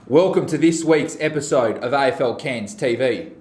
Welcome to this week's episode of AFL Cairns TV.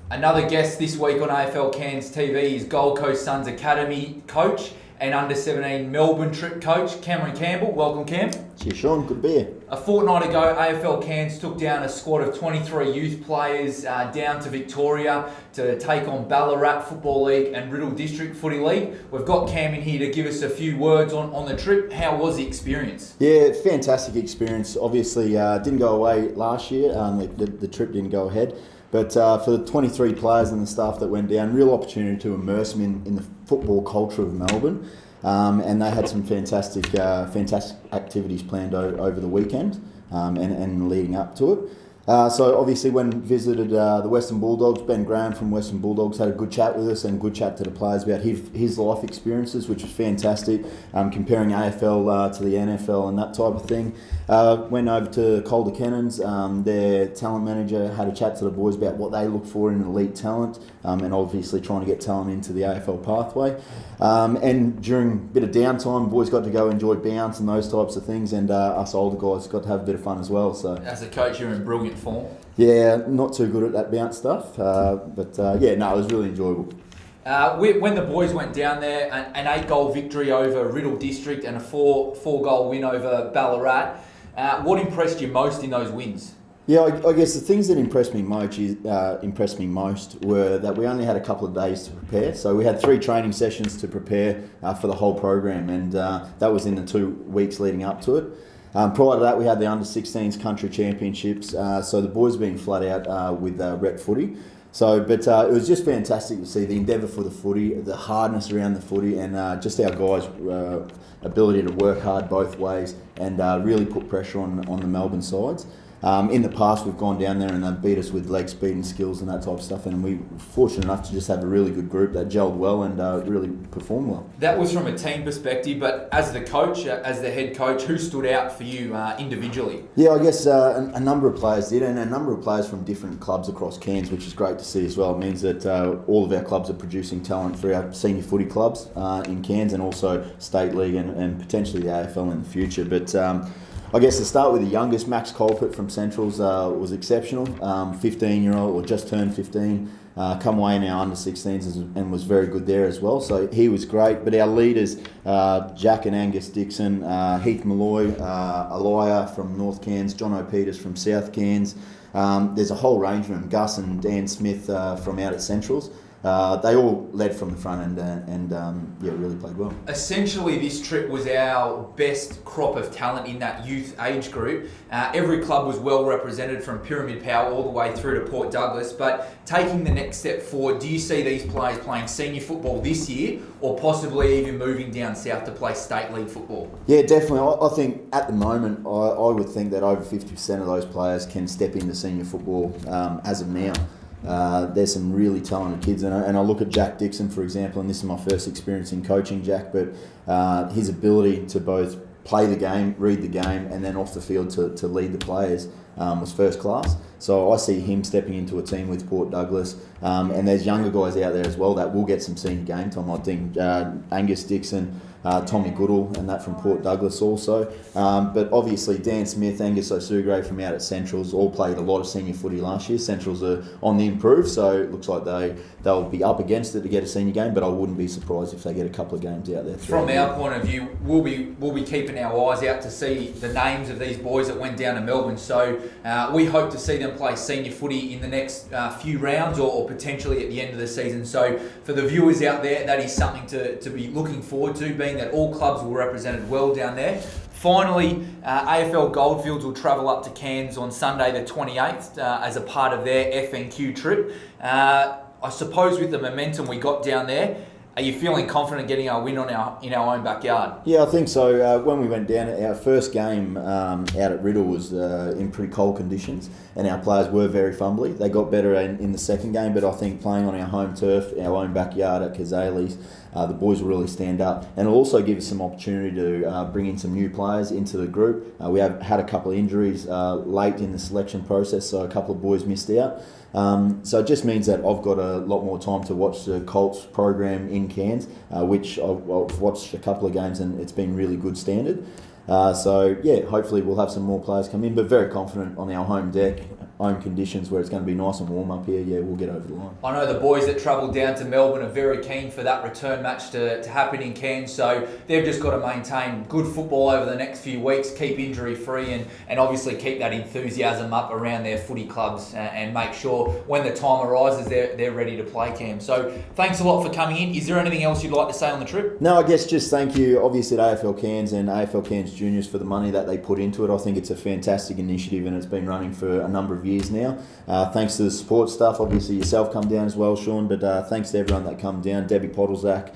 Another guest this week on AFL Cairns TV is Gold Coast Suns Academy coach and under-17 Melbourne trip coach, Cameron Campbell. Welcome, Cam. Cheers, Sean. Good to be here. A fortnight ago, AFL Cairns took down a squad of 23 youth players down to Victoria to take on Ballarat Football League and Riddle District Footy League. We've got Cam in here to give us a few words on the trip. How was the experience? Yeah, fantastic experience. Obviously, didn't go away last year. The trip didn't go ahead. But for the 23 players and the staff that went down, real opportunity to immerse them in the football culture of Melbourne. And they had some fantastic activities planned over the weekend and leading up to it. So obviously when visited the Western Bulldogs, Ben Graham from Western Bulldogs had a good chat with us and a good chat to the players about his life experiences, which was fantastic, comparing AFL to the NFL and that type of thing. Went over to Calder Cannons, their talent manager, had a chat to the boys about what they look for in elite talent, and obviously trying to get talent into the AFL pathway. And during a bit of downtime, boys got to go enjoy bounce and those types of things, and us older guys got to have a bit of fun as well. So as a coach, you're in brilliant form. Yeah, not too good at that bounce stuff, but it was really enjoyable. When the boys went down there, an 8-goal victory over Riddle District and a 4-goal win over Ballarat, what impressed you most in those wins? Yeah, I guess the things that impressed me most were that we only had a couple of days to prepare. So we had 3 training sessions to prepare for the whole program, and that was in the 2 weeks leading up to it. Prior to that, we had the under-16s country championships, so the boys being flat out with rep footy. But it was just fantastic to see the endeavour for the footy, the hardness around the footy, and just our guys' ability to work hard both ways and really put pressure on the Melbourne sides. In the past, we've gone down there and they've beat us with leg speed and skills and that type of stuff, and we were fortunate enough to just have a really good group that gelled well and really performed well. That was from a team perspective, but as the coach, as the head coach, who stood out for you individually? Yeah, I guess a number of players did, and a number of players from different clubs across Cairns, which is great to see as well. It means that all of our clubs are producing talent for our senior footy clubs in Cairns, and also State League and potentially the AFL in the future. But I guess to start with the youngest, Max Colpert from Centrals was exceptional. 15-year-old, or just turned 15, come away in our under-16s and was very good there as well. So he was great. But our leaders, Jack and Angus Dixon, Heath Malloy, Elia from North Cairns, John O'Peters from South Cairns. There's a whole range of them, Gus and Dan Smith from out at Centrals. They all led from the front and really played well. Essentially, this trip was our best crop of talent in that youth age group. Every club was well represented from Pyramid Power all the way through to Port Douglas. But taking the next step forward, do you see these players playing senior football this year or possibly even moving down south to play state league football? Yeah, definitely. I think at the moment, I would think that over 50% of those players can step into senior football as of now. There's some really talented kids, and I look at Jack Dixon, for example, and this is my first experience in coaching Jack, but his ability to both play the game, read the game, and then off the field to lead the players was first class. So I see him stepping into a team with Port Douglas, and there's younger guys out there as well that will get some senior game time. I think Angus Dixon, Tommy Goodall, and that from Port Douglas also. But obviously Dan Smith, Angus O'Sugray from out at Centrals all played a lot of senior footy last year. Centrals are on the improve, so it looks like they'll be up against it to get a senior game, but I wouldn't be surprised if they get a couple of games out there. From our point of view, we'll be keeping our eyes out to see the names of these boys that went down to Melbourne. So we hope to see them play senior footy in the next few rounds or potentially at the end of the season. So for the viewers out there, that is something to be looking forward to, being that all clubs were represented well down there. Finally, AFL Goldfields will travel up to Cairns on Sunday the 28th as a part of their FNQ trip. I suppose with the momentum we got down there, are you feeling confident getting our win in our own backyard? Yeah, I think so. When we went down, our first game out at Riddle was in pretty cold conditions, and our players were very fumbly. They got better in the second game, but I think playing on our home turf, our own backyard at Kazali's, the boys will really stand up, and it'll also give us some opportunity to bring in some new players into the group. We have had a couple of injuries late in the selection process, so a couple of boys missed out. So it just means that I've got a lot more time to watch the Colts program in Cairns, which I've watched a couple of games and it's been really good standard. So yeah, hopefully we'll have some more players come in, but very confident on our home deck, home conditions where it's going to be nice and warm up here. Yeah, we'll get over the line. I know the boys that travel down to Melbourne are very keen for that return match to happen in Cairns, so they've just got to maintain good football over the next few weeks, keep injury free, and obviously keep that enthusiasm up around their footy clubs and make sure when the time arises they're ready to play, Cam. So thanks a lot for coming in. Is there anything else you'd like to say on the trip? No, I guess just thank you, obviously, to AFL Cairns and AFL Cairns Juniors for the money that they put into it. I think it's a fantastic initiative and it's been running for a number of years now. Thanks to the support staff, obviously yourself come down as well, Sean, but thanks to everyone that come down. Debbie Podolzak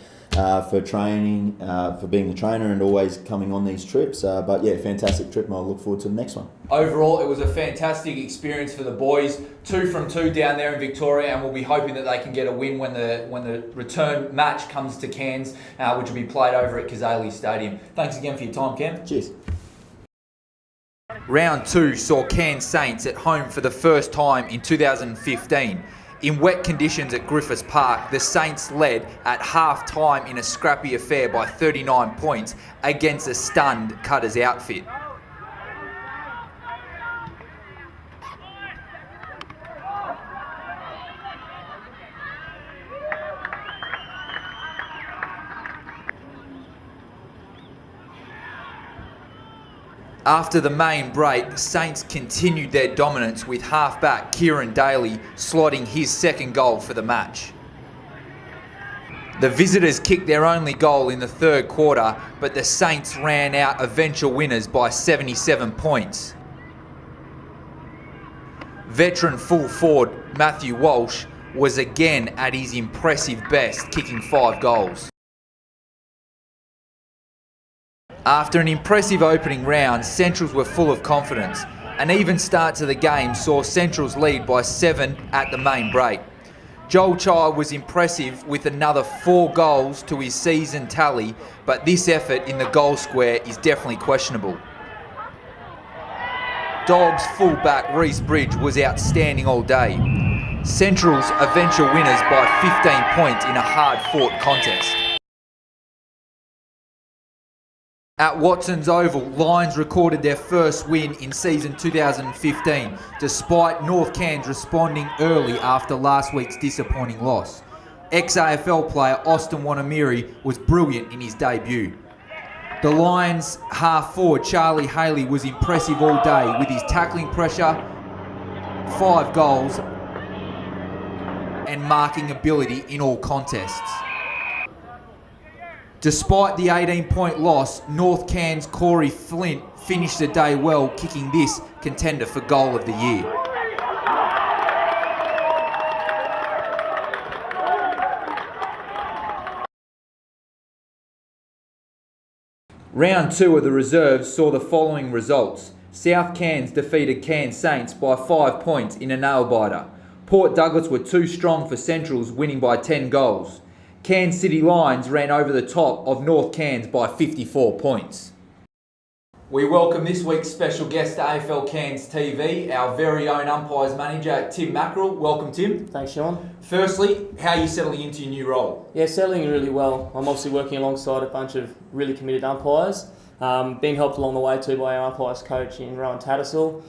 for training, for being the trainer and always coming on these trips. But yeah, fantastic trip and I'll look forward to the next one. Overall, it was a fantastic experience for the boys. 2 from 2 down there in Victoria, and we'll be hoping that they can get a win when the return match comes to Cairns, which will be played over at Kazali Stadium. Thanks again for your time, Cam. Cheers. Round 2 saw Cairns Saints at home for the first time in 2015. In wet conditions at Griffiths Park, the Saints led at half-time in a scrappy affair by 39 points against a stunned Cutters outfit. After the main break, Saints continued their dominance with halfback Kieran Daly slotting his second goal for the match. The visitors kicked their only goal in the third quarter, but the Saints ran out eventual winners by 77 points. Veteran full forward Matthew Walsh was again at his impressive best, kicking 5 goals. After an impressive opening round, Centrals were full of confidence. An even start to the game saw Centrals lead by 7 at the main break. Joel Child was impressive with another 4 goals to his season tally, but this effort in the goal square is definitely questionable. Dogs fullback Reece Bridge was outstanding all day. Centrals eventual winners by 15 points in a hard-fought contest. At Watson's Oval, Lions recorded their first win in season 2015, despite North Cairns responding early after last week's disappointing loss. Ex-AFL player Austin Wanamiri was brilliant in his debut. The Lions half-forward Charlie Haley was impressive all day with his tackling pressure, 5 goals and marking ability in all contests. Despite the 18-point loss, North Cairns' Corey Flint finished the day well, kicking this contender for goal of the year. Round 2 of the reserves saw the following results. South Cairns defeated Cairns Saints by 5 points in a nail-biter. Port Douglas were too strong for Centrals, winning by 10 goals. Cairns City Lions ran over the top of North Cairns by 54 points. We welcome this week's special guest to AFL Cairns TV, our very own Umpires Manager, Tim Mackrill. Welcome, Tim. Thanks, Sean. Firstly, how are you settling into your new role? Yeah, settling in really well. I'm obviously working alongside a bunch of really committed umpires, being helped along the way too by our umpires coach in Rowan Tattersall.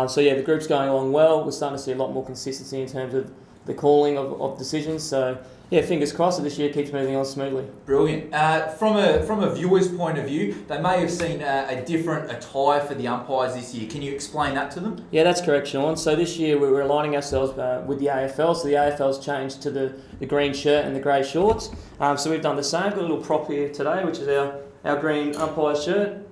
So yeah, the group's going along well. We're starting to see a lot more consistency in terms of the calling of decisions. So yeah, fingers crossed that this year keeps moving on smoothly. Brilliant. From a viewer's point of view, they may have seen a different attire for the umpires this year. Can you explain that to them? Yeah, that's correct, Sean. So this year we're aligning ourselves with the AFL. So the AFL's changed to the green shirt and the grey shorts. So we've done the same. Got a little prop here today, which is our green umpire shirt.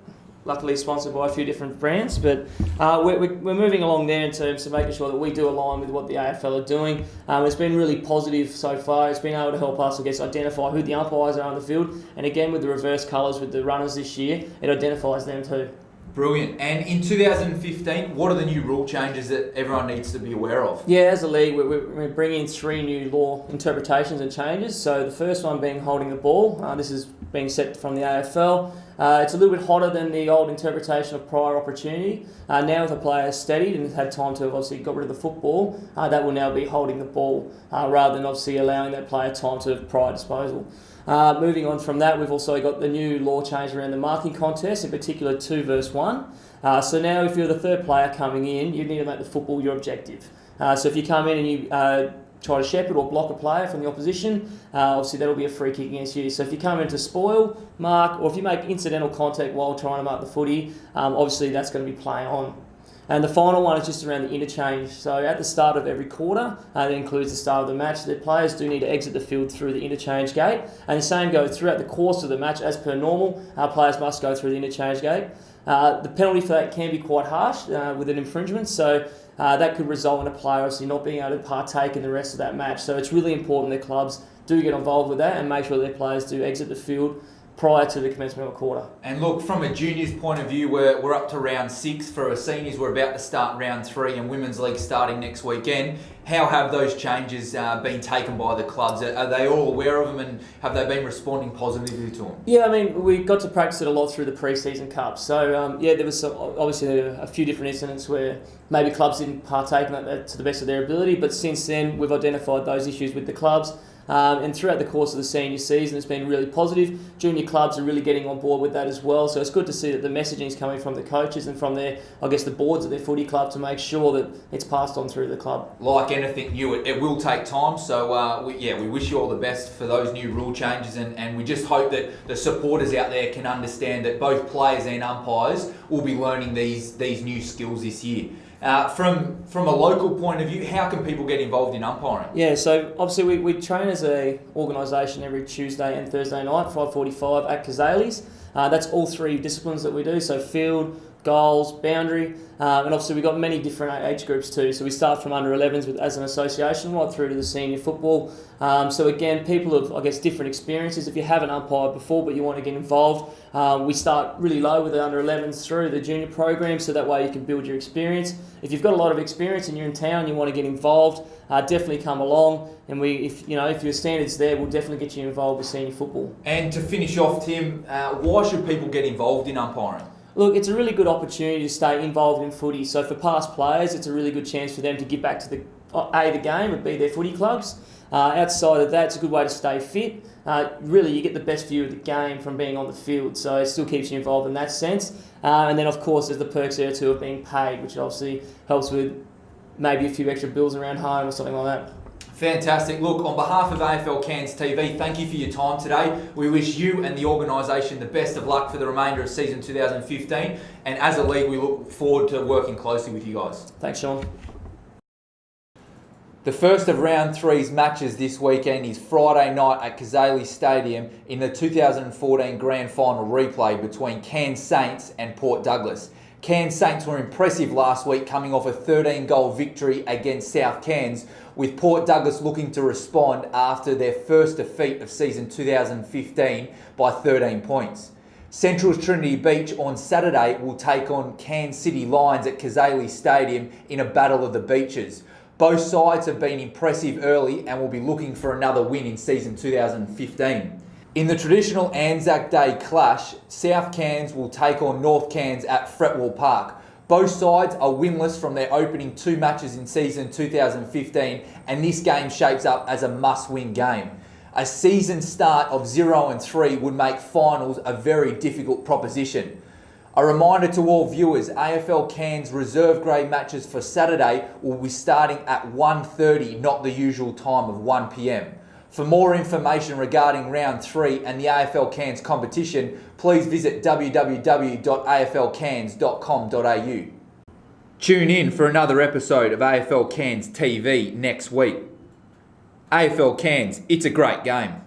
Luckily sponsored by a few different brands, but we're moving along there in terms of making sure that we do align with what the AFL are doing. It's been really positive so far. It's been able to help us, I guess, identify who the umpires are on the field, and again with the reverse colours with the runners this year, it identifies them too. Brilliant. And in 2015, what are the new rule changes that everyone needs to be aware of? Yeah, as a league, we're bringing in 3 new law interpretations and changes. So the first one being holding the ball. This is being set from the AFL. It's a little bit hotter than the old interpretation of prior opportunity. Now if a player has steadied and has had time to have obviously got rid of the football, that will now be holding the ball rather than obviously allowing that player time to have prior disposal. Moving on from that, we've also got the new law change around the marking contest, in particular 2 versus 1. So now if you're the third player coming in, you need to make the football your objective. So if you come in and you try to shepherd or block a player from the opposition, obviously that'll be a free kick against you. So if you come in to spoil, mark, or if you make incidental contact while trying to mark the footy, obviously that's going to be playing on. And the final one is just around the interchange. So at the start of every quarter, that includes the start of the match, the players do need to exit the field through the interchange gate. And the same goes throughout the course of the match. As per normal, our players must go through the interchange gate. The penalty for that can be quite harsh with an infringement. So that could result in a player obviously not being able to partake in the rest of that match. So it's really important that clubs do get involved with that and make sure their players do exit the field prior to the commencement of a quarter. And look, from a juniors point of view, we're up to round 6. For a seniors, we're about to start round 3, and Women's League starting next weekend. How have those changes been taken by the clubs? Are they all aware of them, and have they been responding positively to them? Yeah, I mean, we got to practice it a lot through the pre-season cup. So, there was obviously a few different incidents where maybe clubs didn't partake in that to the best of their ability, but since then, we've identified those issues with the clubs. And throughout the course of the senior season, it's been really positive. Junior clubs are really getting on board with that as well. So it's good to see that the messaging is coming from the coaches and from the boards of their footy club to make sure that it's passed on through the club. Like anything new, it will take time. So we wish you all the best for those new rule changes, and we just hope that the supporters out there can understand that both players and umpires will be learning these new skills this year. From a local point of view, how can people get involved in umpiring? Yeah, so obviously we train as an organisation every Tuesday and Thursday night, 5:45 at Kazali's. That's all 3 disciplines that we do, so field, goals, boundary, and obviously we've got many different age groups too. So we start from under 11s as an association right through to the senior football. So again, people have, different experiences. If you haven't umpired before but you want to get involved, we start really low with the under 11s through the junior program, so that way you can build your experience. If you've got a lot of experience and you're in town and you want to get involved, definitely come along. And if your standards there, we'll definitely get you involved with senior football. And to finish off, Tim, why should people get involved in umpiring? Look, it's a really good opportunity to stay involved in footy. So for past players, it's a really good chance for them to get back to the game and be their footy clubs. Outside of that, it's a good way to stay fit. Really, you get the best view of the game from being on the field, so it still keeps you involved in that sense. And then, of course, there's the perks there too of being paid, which obviously helps with maybe a few extra bills around home or something like that. Fantastic. Look, on behalf of AFL Cairns TV, thank you for your time today. We wish you and the organisation the best of luck for the remainder of season 2015. And as a league, we look forward to working closely with you guys. Thanks, Sean. The first of round 3's matches this weekend is Friday night at Kazali Stadium in the 2014 Grand Final replay between Cairns Saints and Port Douglas. Cairns Saints were impressive last week, coming off a 13-goal victory against South Cairns, with Port Douglas looking to respond after their first defeat of season 2015 by 13 points. Central's Trinity Beach on Saturday will take on Cairns City Lions at Kazali Stadium in a battle of the beaches. Both sides have been impressive early and will be looking for another win in season 2015. In the traditional Anzac Day clash, South Cairns will take on North Cairns at Fretwell Park. Both sides are winless from their opening 2 matches in season 2015, and this game shapes up as a must-win game. A season start of 0-3 would make finals a very difficult proposition. A reminder to all viewers, AFL Cairns reserve grade matches for Saturday will be starting at 1:30, not the usual time of 1 p.m. For more information regarding round 3 and the AFL Cairns competition, please visit www.aflcairns.com.au. Tune in for another episode of AFL Cairns TV next week. AFL Cairns, it's a great game.